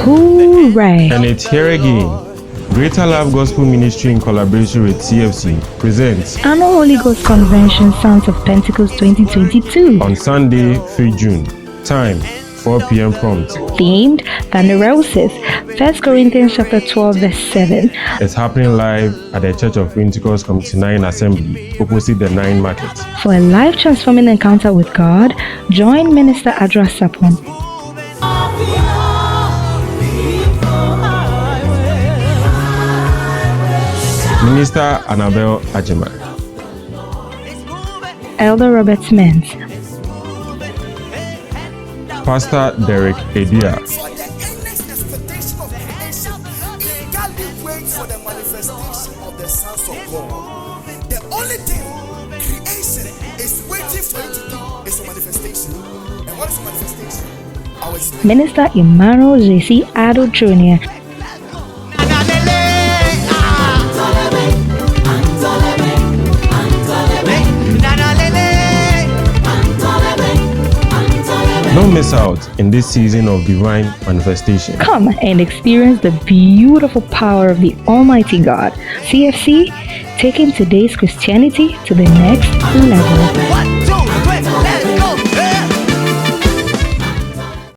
Hooray! And it's here again. Greater Love Gospel Ministry in collaboration with CFC presents Annual Holy Ghost Convention Sons of Pentecost 2022 on Sunday, 3 June. Time 4 p.m. prompt. Themed Panderosis, 1 Corinthians chapter 12 verse 7. It's happening live at the Church of Pentecost Committee 9 Assembly, opposite the 9 Market. For a life transforming encounter with God, join Minister Adra Sapon. Minister Annabelle Ajima, Elder Robert Mens, Pastor Derek Edia, For the endless expectation of creation eagerly waits for the manifestation of the sons of God. The only thing creation is waiting for you to do is a manifestation. And what is a manifestation? I will explain. Minister Emmanuel J.C. Ado Jr., Don't miss out in this season of divine manifestation. Come and experience the beautiful power of the Almighty God. CFC, taking today's Christianity to the next level.